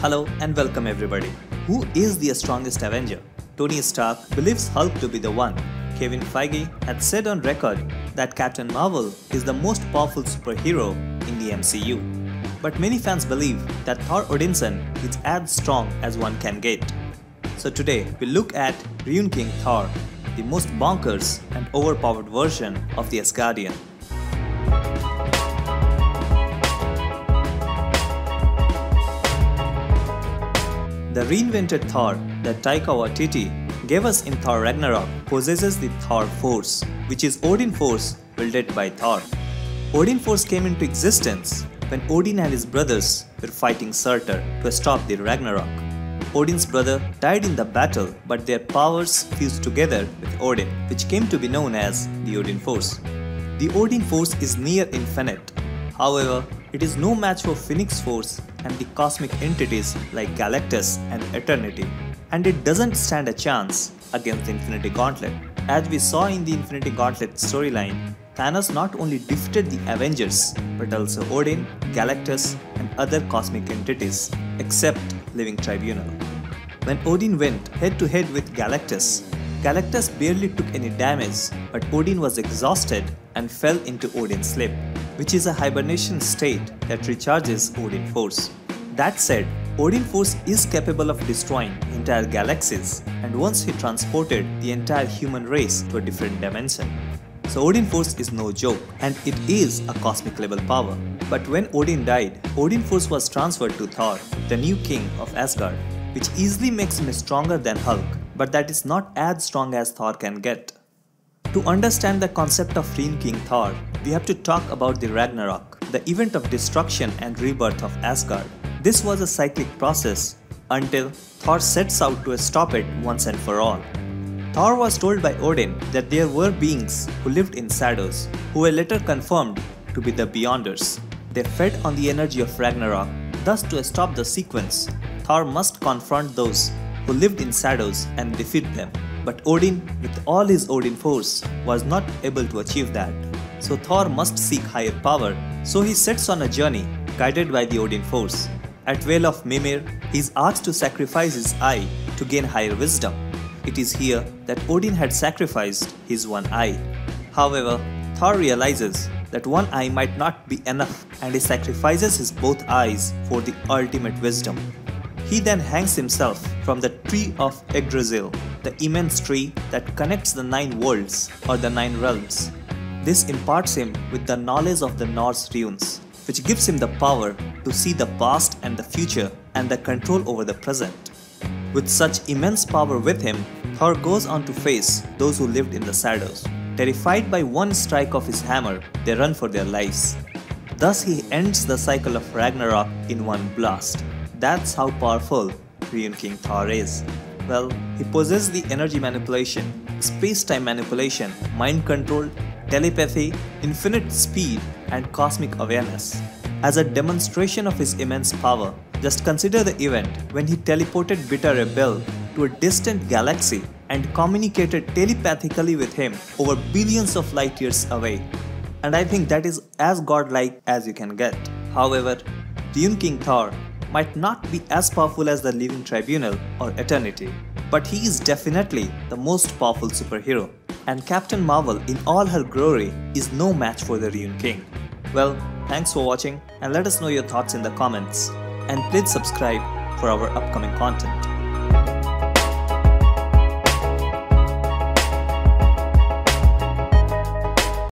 Hello and welcome everybody. Who is the strongest Avenger? Tony Stark believes Hulk to be the one. Kevin Feige had said on record that Captain Marvel is the most powerful superhero in the MCU. But many fans believe that Thor Odinson is as strong as one can get. So today we look at Rune King Thor, the most bonkers and overpowered version of the Asgardian. The reinvented Thor that Taika Waititi gave us in Thor Ragnarok possesses the Thor Force, which is Odin Force wielded by Thor. Odin Force came into existence when Odin and his brothers were fighting Surtur to stop the Ragnarok. Odin's brother died in the battle, but their powers fused together with Odin, which came to be known as the Odin Force. The Odin Force is near infinite. However, it is no match for Phoenix Force and the cosmic entities like Galactus and Eternity, and it doesn't stand a chance against the Infinity Gauntlet. As we saw in the Infinity Gauntlet storyline, Thanos not only defeated the Avengers, but also Odin, Galactus and other cosmic entities, except Living Tribunal. When Odin went head-to-head with Galactus, Galactus barely took any damage, but Odin was exhausted and fell into Odin's sleep, which is a hibernation state that recharges Odin Force. That said, Odin Force is capable of destroying entire galaxies, and once he transported the entire human race to a different dimension. So Odin Force is no joke, and it is a cosmic level power. But when Odin died, Odin Force was transferred to Thor, the new king of Asgard, which easily makes him stronger than Hulk, but that is not as strong as Thor can get. To understand the concept of Rune King Thor, we have to talk about the Ragnarok, the event of destruction and rebirth of Asgard. This was a cyclic process until Thor sets out to stop it once and for all. Thor was told by Odin that there were beings who lived in shadows, who were later confirmed to be the Beyonders. They fed on the energy of Ragnarok. Thus, to stop the sequence, Thor must confront those who lived in shadows and defeat them. But Odin, with all his Odin Force, was not able to achieve that. So Thor must seek higher power. So he sets on a journey, guided by the Odin Force. At Vale of Mimir, he is asked to sacrifice his eye to gain higher wisdom. It is here that Odin had sacrificed his one eye. However, Thor realizes that one eye might not be enough, and he sacrifices his both eyes for the ultimate wisdom. He then hangs himself from the tree of Yggdrasil, the immense tree that connects the 9 worlds or the 9 realms. This imparts him with the knowledge of the Norse runes, which gives him the power to see the past and the future and the control over the present. With such immense power with him, Thor goes on to face those who lived in the shadows. Terrified by one strike of his hammer, they run for their lives. Thus he ends the cycle of Ragnarok in one blast. That's how powerful Rune King Thor is. Well, he possesses the energy manipulation, space-time manipulation, mind control, telepathy, infinite speed, and cosmic awareness. As a demonstration of his immense power, just consider the event when he teleported Beta Ray Bill to a distant galaxy and communicated telepathically with him over billions of light years away. And I think that is as godlike as you can get. However, Rune King Thor might not be as powerful as the Living Tribunal or Eternity, but he is definitely the most powerful superhero, and Captain Marvel in all her glory is no match for the Rune King. Well, thanks for watching and let us know your thoughts in the comments, and please subscribe for our upcoming content.